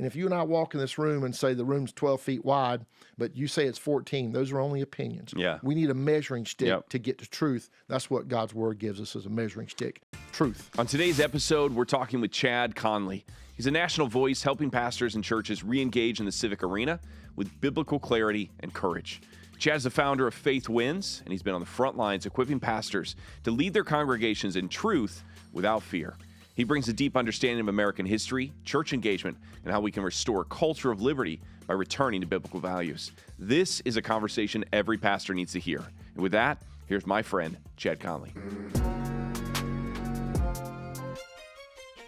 And if you and I walk in this room and say the room's 12 feet wide, but you say it's 14, those are only opinions. Yeah. We need a measuring stick to get to truth. That's what God's word gives us as a measuring stick. Truth. On today's episode, we're talking with Chad Connelly. He's a national voice helping pastors and churches re-engage in the civic arena with biblical clarity and courage. Chad's the founder of Faith Wins, and he's been on the front lines equipping pastors to lead their congregations in truth without fear. He brings a deep understanding of American history, church engagement, and how we can restore a culture of liberty by returning to biblical values. This is a conversation every pastor needs to hear. And with that, here's my friend, Chad Connelly.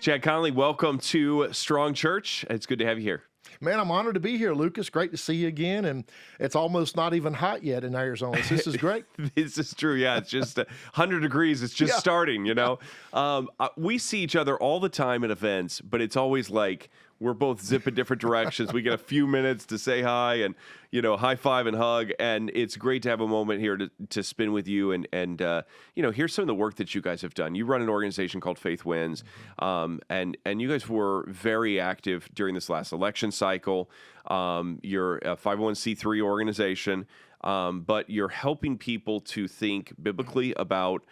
Chad Connelly, welcome to Strong Church. It's good to have you here. Man, I'm honored to be here, Lucas. Great to see you again. And it's almost not even hot yet in Arizona. So this is great. This is true. Yeah, it's just 100 degrees. It's just starting, you know. We see each other all the time at events, but it's always like we're both zipping different directions. We get a few minutes to say hi and, you know, high five and hug. And it's great to have a moment here to spend with you and you know, here's some of the work that you guys have done. You run an organization called Faith Wins, and you guys were very active during this last election cycle. You're a 501c3 organization, but you're helping people to think biblically about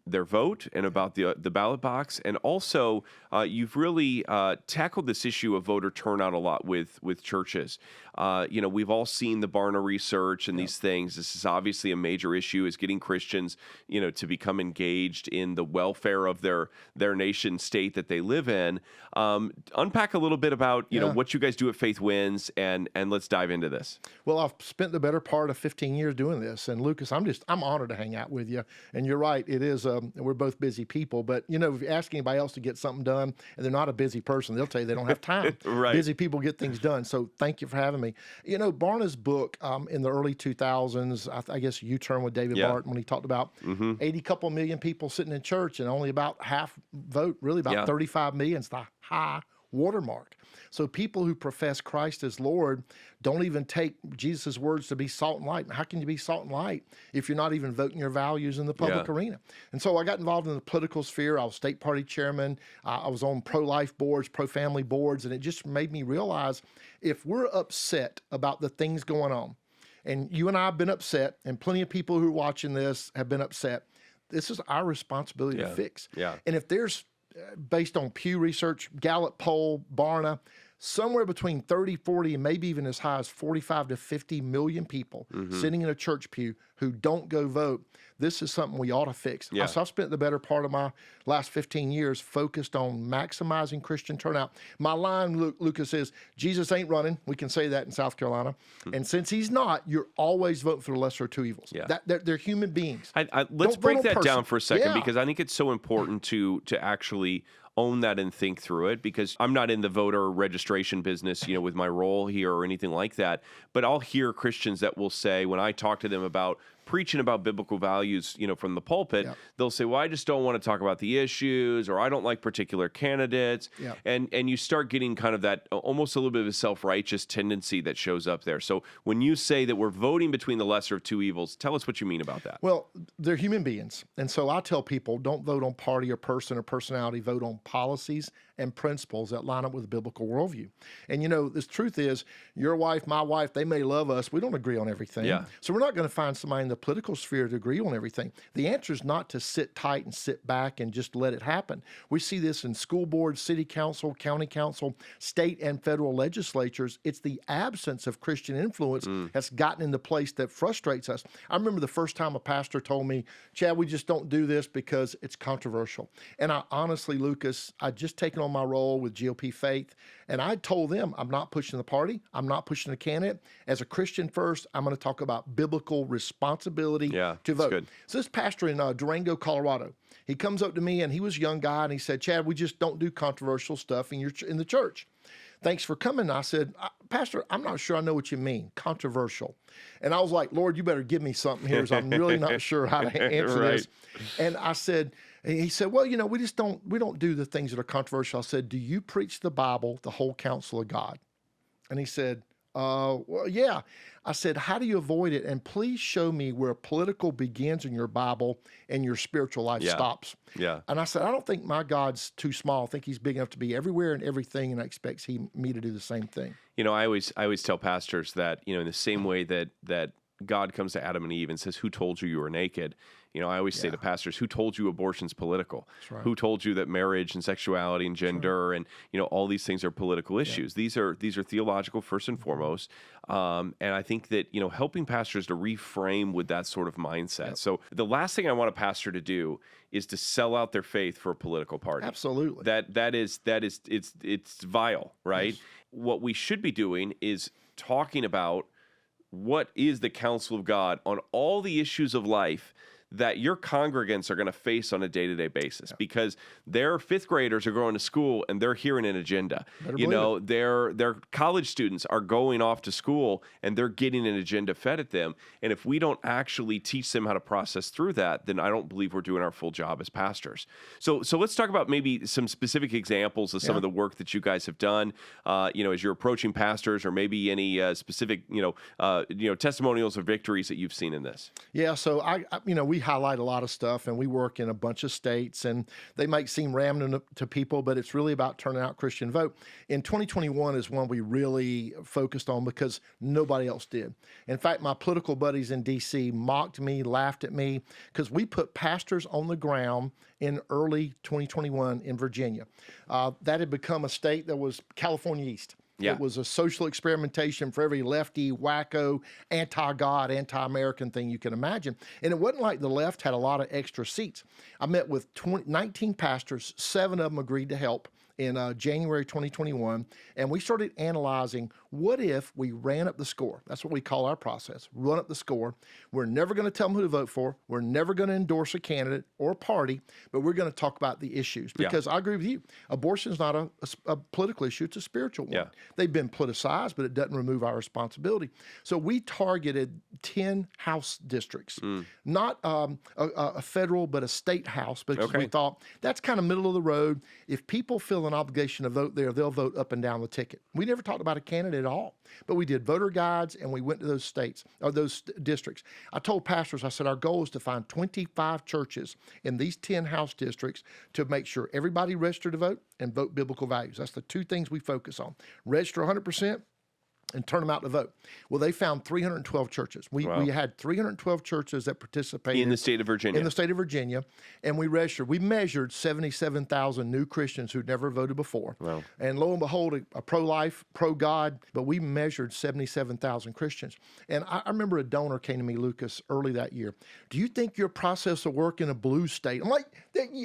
their vote and about the ballot box. And also, you've really tackled this issue of voter turnout a lot with churches. You know, we've all seen the Barna research and these things. This is obviously a major issue, is getting Christians, you know, to become engaged in the welfare of their nation state that they live in. Unpack a little bit about, you know, what you guys do at Faith Wins, and let's dive into this. Well, I've spent the better part of 15 years doing this. And Lucas, I'm honored to hang out with you. And you're right. It is, we're both busy people, but you know, if you ask anybody else to get something done and they're not a busy person, they'll tell you they don't have time. Right. Busy people get things done. So thank you for having me. You know, Barna's book in the early 2000s, I guess U-turn with David Barton, when he talked about 80 couple million people sitting in church and only about half vote, really about 35 million is the high watermark. So people who profess Christ as Lord don't even take Jesus' words to be salt and light. How can you be salt and light if you're not even voting your values in the public arena? And so I got involved in the political sphere. I was state party chairman. I was on pro-life boards, pro-family boards, and it just made me realize if we're upset about the things going on, and you and I have been upset, and plenty of people who are watching this have been upset, this is our responsibility to fix. Yeah. And if there's, based on Pew Research, Gallup poll, Barna, somewhere between 30, 40, and maybe even as high as 45 to 50 million people sitting in a church pew who don't go vote. This is something we ought to fix. Yeah. So I've spent the better part of my last 15 years focused on maximizing Christian turnout. My line, Lucas, is Jesus ain't running. We can say that in South Carolina. And since he's not, you're always voting for the lesser of two evils. Yeah. They're human beings. Let's break that down for a second, Yeah. because I think it's so important to actually own that and think through it, because I'm not in the voter registration business, you know, with my role here or anything like that. But I'll hear Christians that will say, when I talk to them about preaching about biblical values, you know, from the pulpit, they'll say, well, I just don't want to talk about the issues, or I don't like particular candidates. And you start getting kind of that almost a little bit of a self-righteous tendency that shows up there. So when you say that we're voting between the lesser of two evils, tell us what you mean about that. Well, they're human beings. And so I tell people, don't vote on party or person or personality, vote on policies and principles that line up with the biblical worldview. And you know, the truth is, your wife, my wife, they may love us. We don't agree on everything. So we're not going to find somebody in the political sphere to agree on everything. The answer is not to sit tight and sit back and just let it happen. We see this in school boards, city council, county council, state and federal legislatures. It's the absence of Christian influence that's gotten into place that frustrates us. I remember the first time a pastor told me, Chad, we just don't do this because it's controversial. And I honestly, Lucas, I'd just taken on my role with GOP Faith, and I told them, I'm not pushing the party. I'm not pushing the candidate. As a Christian first, I'm going to talk about biblical responsibility to vote. Good. So this pastor in Durango, Colorado, he comes up to me, and he was a young guy, and he said, Chad, we just don't do controversial stuff in the church. Thanks for coming. I said, Pastor, I'm not sure I know what you mean, controversial. And I was like, Lord, you better give me something here, so I'm really not sure how to answer this. And I said, and he said, well, you know, we don't do the things that are controversial. I said, do you preach the Bible, the whole counsel of God? And he said, Well, yeah. I said, how do you avoid it? And please show me where political begins in your Bible and your spiritual life Yeah. stops. Yeah. And I said, I don't think my God's too small. I think he's big enough to be everywhere and everything, and I expect me to do the same thing. I always tell pastors that, in the same way that God comes to Adam and Eve and says, "Who told you you were naked?" I always say to pastors, "Who told you abortion's political? Right. Who told you that marriage and sexuality and gender and all these things are political issues? These are theological first and foremost." And I think that helping pastors to reframe with that sort of mindset. Yep. So the last thing I want a pastor to do is to sell out their faith for a political party. Absolutely. That is it's vile, right? Yes. What we should be doing is talking about what is the counsel of God on all the issues of life that your congregants are going to face on a day-to-day basis, because their fifth graders are going to school and they're hearing an agenda. Their college students are going off to school and they're getting an agenda fed at them. And if we don't actually teach them how to process through that, then I don't believe we're doing our full job as pastors. So let's talk about maybe some specific examples of some of the work that you guys have done, as you're approaching pastors, or maybe any specific, testimonials or victories that you've seen in this. Yeah, so we highlight a lot of stuff, and we work in a bunch of states, and they might seem random to people, but it's really about turnout Christian vote. In 2021 is one we really focused on because nobody else did. In fact, my political buddies in D.C. mocked me, laughed at me, because we put pastors on the ground in early 2021 in Virginia. That had become a state that was California East. Yeah. It was a social experimentation for every lefty, wacko, anti-God, anti-American thing you can imagine. And it wasn't like the left had a lot of extra seats. I met with 19 pastors, 7 of them agreed to help in January 2021, and we started analyzing, what if we ran up the score? That's what we call our process, run up the score. We're never going to tell them who to vote for. We're never going to endorse a candidate or a party, but we're going to talk about the issues. Because I agree with you, abortion is not a political issue, it's a spiritual one. Yeah. They've been politicized, but it doesn't remove our responsibility. So we targeted 10 House districts, not a federal, but a state House, because we thought that's kind of middle of the road. If people feel an obligation to vote there, they'll vote up and down the ticket. We never talked about a candidate at all, but we did voter guides and we went to those states or those districts. I told pastors, I said, our goal is to find 25 churches in these 10 House districts to make sure everybody registered to vote and vote biblical values. That's the two things we focus on. Register 100%. And turn them out to vote. Well, they found 312 churches. We had 312 churches that participated. In the state of Virginia. In the state of Virginia. And we measured 77,000 new Christians who'd never voted before. Wow. And lo and behold, a pro-life, pro-God, but we measured 77,000 Christians. And I remember a donor came to me, Lucas, early that year. Do you think your process will work in a blue state? I'm like,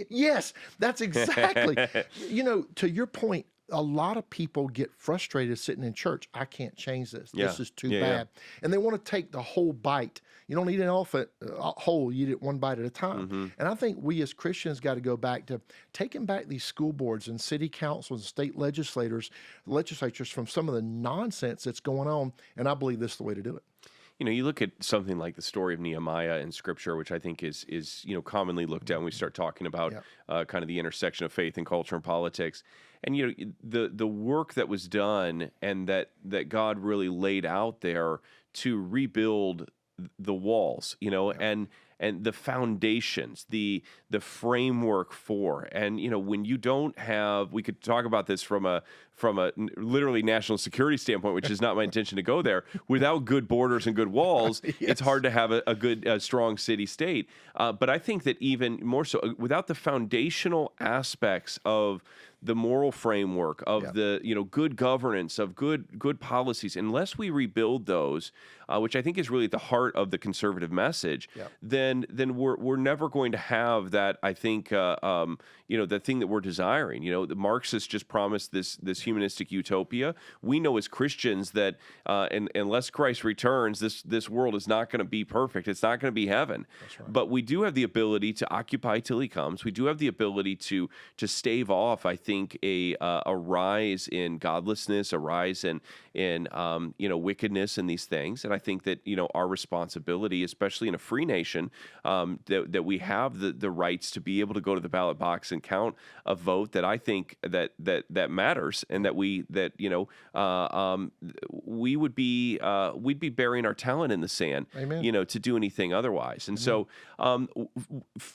yes, that's exactly. To your point, a lot of people get frustrated sitting in church. I can't change this. This is too bad. And they want to take the whole bite. You don't eat an elephant whole. You eat it one bite at a time. And I think we as Christians got to go back to taking back these school boards and city councils and state legislatures from some of the nonsense that's going on. And I believe this is the way to do it. You look at something like the story of Nehemiah in Scripture, which I think is commonly looked at when we start talking about kind of the intersection of faith and culture and politics. And the work that was done and that God really laid out there to rebuild the walls, and the foundations, the framework for, and when you don't have, we could talk about this from a literally national security standpoint, which is not my intention to go there. Without good borders and good walls, it's hard to have a good, strong city state. But I think that even more so, without the foundational aspects of the moral framework of the good governance, of good policies, unless we rebuild those, which I think is really at the heart of the conservative message, then we're never going to have that. I think the thing that we're desiring. The Marxists just promised this humanistic utopia. We know as Christians that unless Christ returns, this world is not going to be perfect. It's not going to be heaven. That's right. But we do have the ability to occupy till He comes. We do have the ability to stave off, I think, a rise in godlessness, a rise in wickedness and these things. And I think that our responsibility, especially in a free nation, that we have the rights to be able to go to the ballot box and count a vote, that I think that matters, and that we would be we'd be burying our talent in the sand, Amen. To do anything otherwise. And so,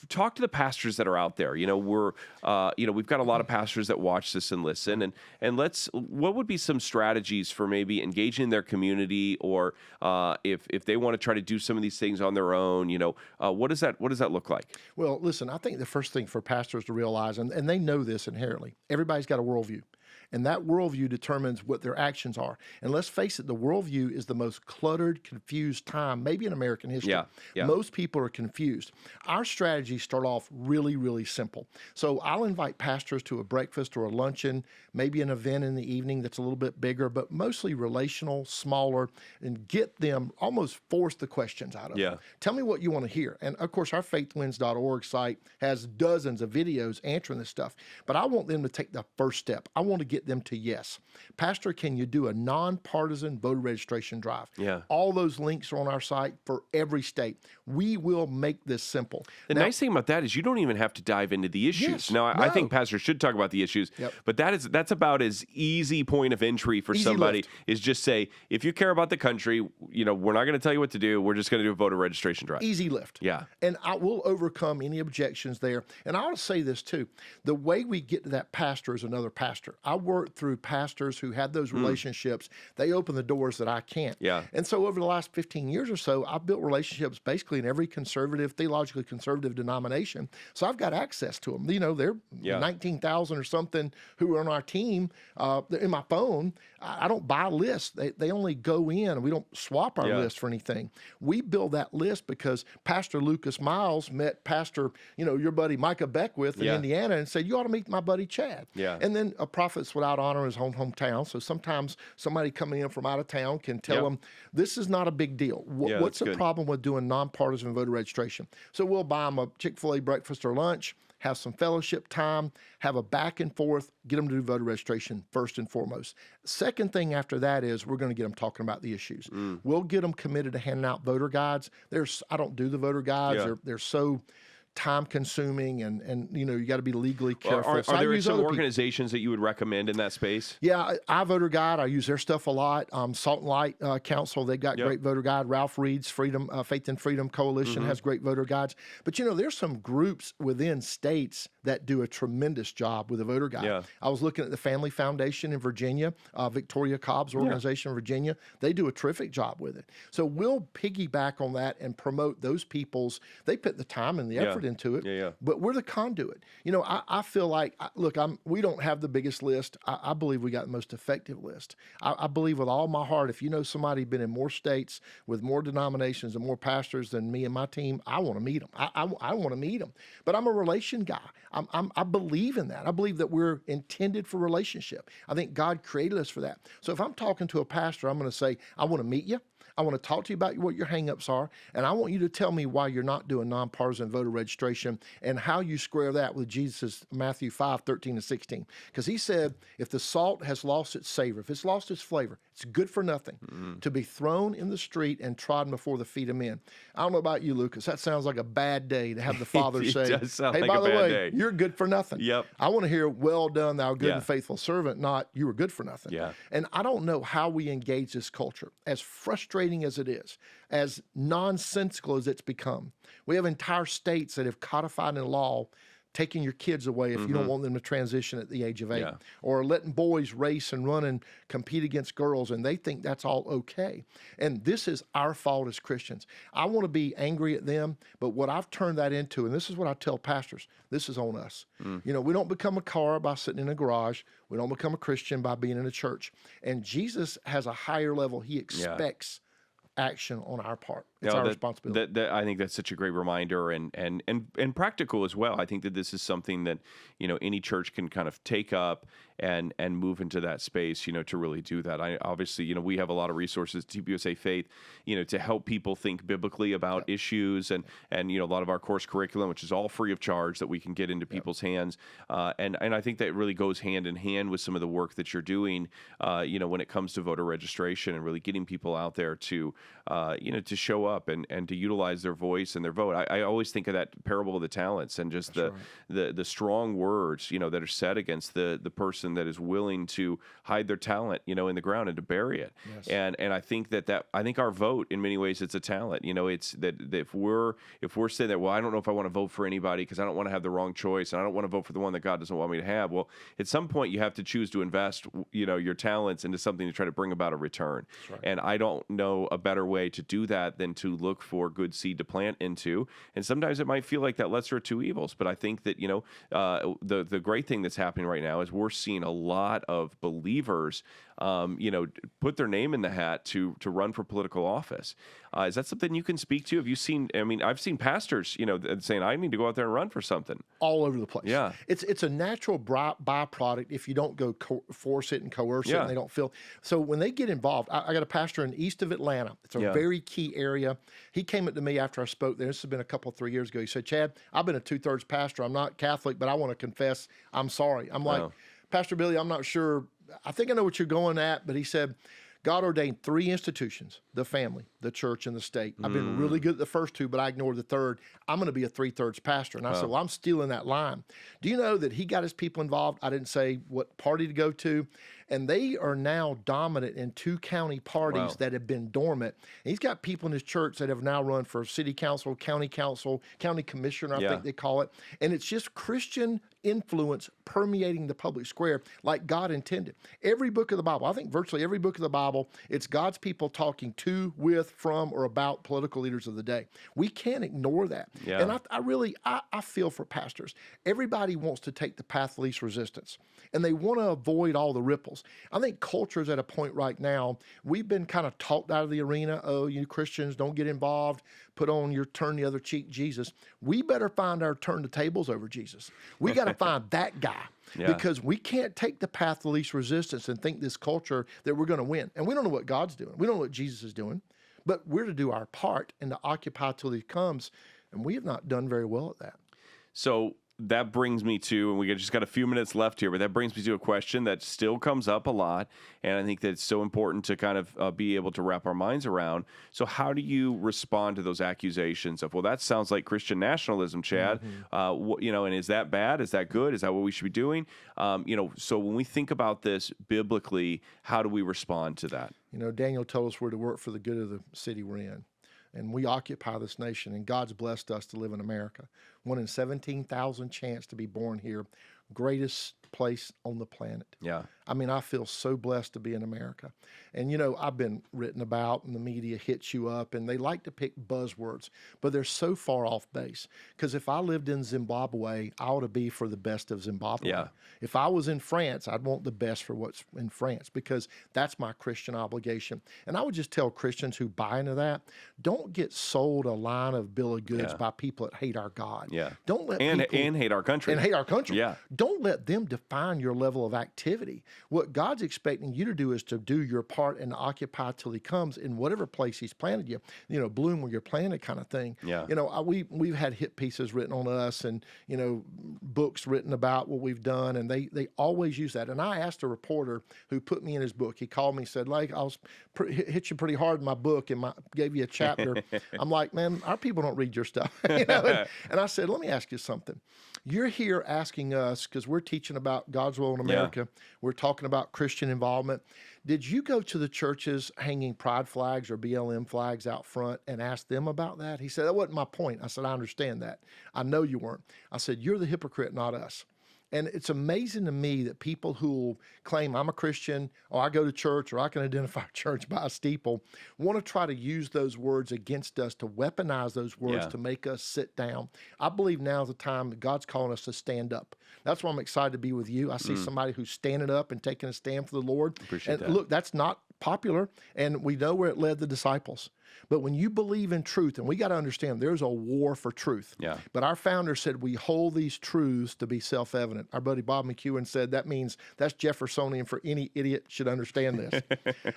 talk to the pastors that are out there. We've got a lot of pastors that watch this and listen, and what would be some strategies for maybe engaging their community, or if they want to try to do some of these things on their own, what does that look like? Well, listen, I think the first thing for pastors to realize, and they know this inherently, everybody's got a worldview. And that worldview determines what their actions are. And let's face it, the worldview is the most cluttered, confused time, maybe in American history. Yeah. Most people are confused. Our strategies start off really, really simple. So I'll invite pastors to a breakfast or a luncheon, maybe an event in the evening that's a little bit bigger, but mostly relational, smaller, and get them, almost force the questions out of them. Tell me what you want to hear. And of course, our faithwins.org site has dozens of videos answering this stuff. But I want them to take the first step. I want to get them to yes. Pastor, can you do a nonpartisan voter registration drive? All those links are on our site for every state. We will make this simple. The nice thing about that is you don't even have to dive into the issues. I think pastors should talk about the issues, but that's about as easy point of entry for somebody is just say, if you care about the country, we're not going to tell you what to do. We're just going to do a voter registration drive. Easy lift. And I will overcome any objections there. And I ought to say this too. The way we get to that pastor is another pastor. I worked through pastors who had those relationships. They open the doors that I can't. And so over the last 15 years or so, I've built relationships basically in every theologically conservative denomination. So I've got access to them. They're 19,000 or something who are on our team. In my phone, I don't buy lists. They only go in. We don't swap our list for anything. We build that list because Pastor Lucas Miles met Pastor, your buddy Micah Beckwith in Indiana, and said, you ought to meet my buddy Chad. And then a prophet's without honor in his hometown. So sometimes somebody coming in from out of town can tell them, this is not a big deal. What's the problem with doing nonpartisan voter registration? So we'll buy them a Chick-fil-A breakfast or lunch, have some fellowship time, have a back and forth, get them to do voter registration first and foremost. Second thing after that is we're going to get them talking about the issues. We'll get them committed to handing out voter guides. I don't do the voter guides. They're so time consuming and you got to be legally careful. Are there some organizations that you would recommend in that space? iVoter Guide, I use their stuff a lot. Salt and Light Council, they've got great voter guide. Ralph Reed's Faith and Freedom Coalition has great voter guides. But there's some groups within states that do a tremendous job with a voter guide. I was looking at the Family Foundation in Virginia, Victoria Cobb's organization in Virginia. They do a terrific job with it. So we'll piggyback on that and promote those they put the time and the effort into it, but we're the conduit. I feel like, look, we don't have the biggest list. I believe we got the most effective list. I believe with all my heart, if you know somebody been in more states with more denominations and more pastors than me and my team, I want to meet them. I want to meet them. But I'm a relation guy. I believe in that. I believe that we're intended for relationship. I think God created us for that. So if I'm talking to a pastor, I'm going to say, I want to meet you. I want to talk to you about what your hangups are, and I want you to tell me why you're not doing nonpartisan voter registration and how you square that with Jesus' Matthew 5:13-16. Because he said, if the salt has lost its savor, if it's lost its flavor, it's good for nothing to be thrown in the street and trodden before the feet of men. I don't know about you, Lucas. That sounds like a bad day to have the Father say, hey, by the way, you're good for nothing. I want to hear, well done, thou good and faithful servant, not you were good for nothing. And I don't know how we engage this culture, as frustrating as it is, as nonsensical as it's become. We have entire states that have codified in law taking your kids away if you don't want them to transition at the age of 8, or letting boys race and run and compete against girls, and they think that's all okay. And this is our fault as Christians. I want to be angry at them, but what I've turned that into, and this is what I tell pastors, this is on us. We don't become a car by sitting in a garage. We don't become a Christian by being in a church. And Jesus has a higher level. He expects action on our part. It's our responsibility. I think that's such a great reminder and practical as well. I think that this is something that, any church can kind of take up and move into that space, to really do that. Obviously, we have a lot of resources, TPUSA Faith, to help people think biblically about issues and a lot of our course curriculum, which is all free of charge, that we can get into people's hands. And I think that really goes hand in hand with some of the work that you're doing, when it comes to voter registration and really getting people out there to to show up and to utilize their voice and their vote. I always think of that parable of the talents and just the strong words, that are said against the person that is willing to hide their talent, in the ground and to bury it. Yes. And I think that I think our vote in many ways, it's a talent. It's that if we're saying that, well, I don't know if I want to vote for anybody because I don't want to have the wrong choice and I don't want to vote for the one that God doesn't want me to have. Well, at some point you have to choose to invest, your talents into something to try to bring about a return. Right. And I don't know a better way to do that than to look for good seed to plant into. And sometimes it might feel like that lesser of two evils, but I think that, the great thing that's happening right now is we're seeing a lot of believers, put their name in the hat to run for political office. Is that something you can speak to? Have you seen, I've seen pastors, saying, I need to go out there and run for something. All over the place. Yeah. It's a natural byproduct if you don't go force it and coerce it and they don't feel. So when they get involved, I got a pastor in east of Atlanta. It's a very key area. He came up to me after I spoke there. This has been a couple, 3 years ago. He said, Chad, I've been a 2/3 pastor. I'm not Catholic, but I want to confess I'm sorry. I'm like, Pastor Billy, I'm not sure. I think I know what you're going at, but he said, God ordained 3 institutions, the family, the church, and the state. I've been really good at the first 2, but I ignored the third. I'm going to be a 3/3 pastor. And I said, well, I'm stealing that line. Do you know that he got his people involved? I didn't say what party to go to. And they are now dominant in 2 county parties that have been dormant. And he's got people in his church that have now run for city council, county commissioner, I think they call it. And it's just Christian influence permeating the public square like God intended. Every book of the Bible, I think virtually every book of the Bible, it's God's people talking to, with, from, or about political leaders of the day. We can't ignore that. Yeah. And I feel for pastors. Everybody wants to take the path of least resistance, and they want to avoid all the ripples. I think culture is at a point right now, we've been kind of talked out of the arena. Oh, you Christians, don't get involved. Put on your turn the other cheek, Jesus. We better find our turn the tables over Jesus. We got to find that guy. Because we can't take the path of least resistance and think this culture that we're going to win. And we don't know what God's doing. We don't know what Jesus is doing. But we're to do our part and to occupy till he comes. And we have not done very well at that. So that brings me to, and we just got a few minutes left here, but that brings me to a question that still comes up a lot, and I think that it's so important to kind of be able to wrap our minds around. So how do you respond to those accusations of, well, that sounds like Christian nationalism, Chad, and is that bad? Is that good? Is that what we should be doing? So when we think about this biblically, how do we respond to that? Daniel told us we're to work for the good of the city we're in. And we occupy this nation, and God's blessed us to live in America. 1 in 17,000 chance to be born here. Greatest place on the planet. Yeah. I feel so blessed to be in America. And, I've been written about, and the media hits you up, and they like to pick buzzwords, but they're so far off base. Because if I lived in Zimbabwe, I ought to be for the best of Zimbabwe. Yeah. If I was in France, I'd want the best for what's in France, because that's my Christian obligation. And I would just tell Christians who buy into that, don't get sold a line of bill of goods by people that hate our God. Yeah. Don't let and hate our country. And hate our country. Yeah. Don't let them define your level of activity. What God's expecting you to do is to do your part and occupy till he comes in whatever place he's planted you. Bloom where you're planted kind of thing. Yeah. We've had hit pieces written on us and, books written about what we've done, and they always use that. And I asked a reporter who put me in his book. He called me and said, like, I was hit you pretty hard in my book and gave you a chapter. I'm like, man, our people don't read your stuff. And I said, let me ask you something. You're here asking us, because we're teaching about God's will in America. Yeah. We're talking about Christian involvement. Did you go to the churches hanging pride flags or BLM flags out front and ask them about that? He said, that wasn't my point. I said, I understand that. I know you weren't. I said, you're the hypocrite, not us. And it's amazing to me that people who will claim I'm a Christian, or I go to church, or I can identify church by a steeple, want to try to use those words against us, to weaponize those words to make us sit down. I believe now's the time that God's calling us to stand up. That's why I'm excited to be with you. I see somebody who's standing up and taking a stand for the Lord. Appreciate and that. Look, that's not popular, and we know where it led the disciples. But when you believe in truth, and we got to understand there's a war for truth. Yeah. But our founder said we hold these truths to be self-evident. Our buddy Bob McEwen said that means that's Jeffersonian for any idiot should understand this.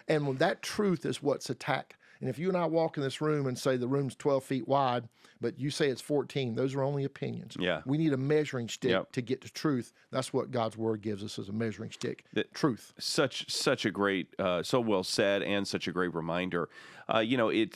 And when that truth is what's attacked. And if you and I walk in this room and say the room's 12 feet wide, but you say it's 14, those are only opinions. Yeah. We need a measuring stick to get to truth. That's what God's word gives us as a measuring stick. Truth. Such a great, so well said, and such a great reminder. I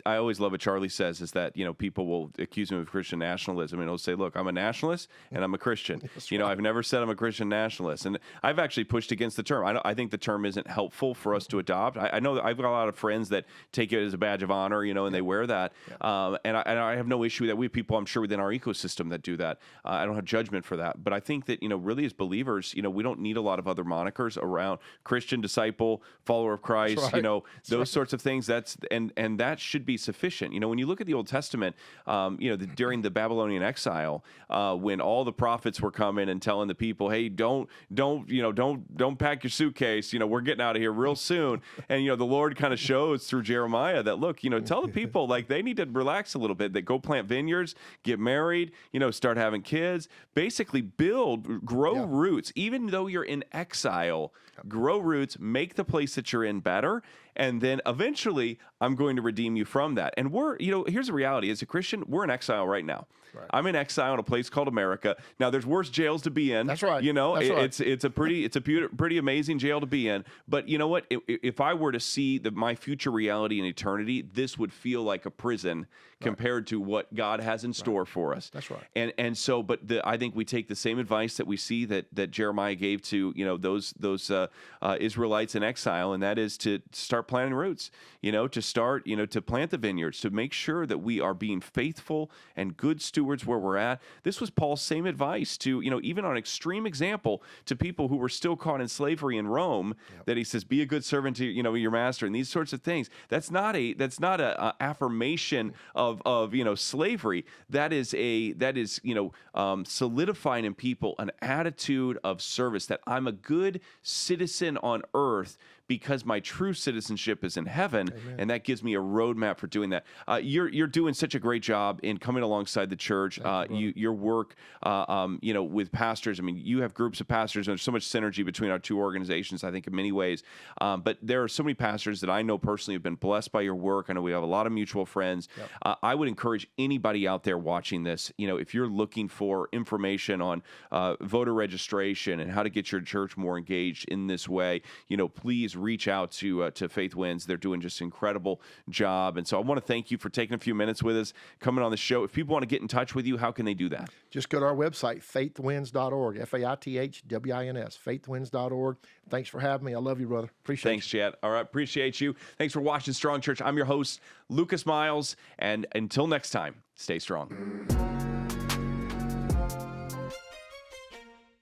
always love what Charlie says is that, people will accuse him of Christian nationalism, and he'll say, look, I'm a nationalist and I'm a Christian. I've never said I'm a Christian nationalist. And I've actually pushed against the term. I think the term isn't helpful for us to adopt. I know that I've got a lot of friends that take it as a badge of honor, and they wear that. And I have no issue that we have people, I'm sure, within our ecosystem that do that. I don't have judgment for that. But I think that, really as believers, we don't need a lot of other monikers around Christian, disciple, follower of Christ, those sorts of things. And that should be sufficient. When you look at the Old Testament, during the Babylonian exile, when all the prophets were coming and telling the people, hey, don't pack your suitcase. We're getting out of here real soon. And, the Lord kind of shows through Jeremiah that, look, tell the people, like, they need to relax a little bit. They go plant vineyards, get married, start having kids, basically grow roots. Even though you're in exile, grow roots, make the place that you're in better. And then eventually I'm going to redeem you from that. And here's the reality. As a Christian, we're in exile right now. Right. I'm in exile in a place called America. Now, there's worse jails to be in. That's right. It's a pretty amazing jail to be in. But you know what? If I were to see my future reality in eternity, this would feel like a prison compared to what God has in store for us. That's right. I think we take the same advice that we see that Jeremiah gave to those Israelites in exile, and that is to start planting roots. To plant the vineyards, to make sure that we are being faithful and good stewards where we're at. This was Paul's same advice to, even on extreme example, to people who were still caught in slavery in Rome, that he says, be a good servant to, your master, and these sorts of things. That's not a affirmation of slavery. That is solidifying in people an attitude of service, that I'm a good citizen on earth because my true citizenship is in heaven. Amen. And that gives me a roadmap for doing that. You're doing such a great job in coming alongside the church. Your work, with pastors. I mean, you have groups of pastors, and there's so much synergy between our two organizations, I think, in many ways. But there are so many pastors that I know personally have been blessed by your work. I know we have a lot of mutual friends. Yep. I would encourage anybody out there watching this, if you're looking for information on voter registration and how to get your church more engaged in this way, please reach out to Faith Wins. They're doing just an incredible job. And so I want to thank you for taking a few minutes with us, coming on the show. If people want to get in touch with you, how can they do that? Just go to our website, faithwins.org, FAITHWINS, faithwins.org. Thanks for having me. I love you, brother. Appreciate Thanks, Chad. All right, appreciate you. Thanks for watching Strong Church. I'm your host, Lucas Miles, and until next time, stay strong.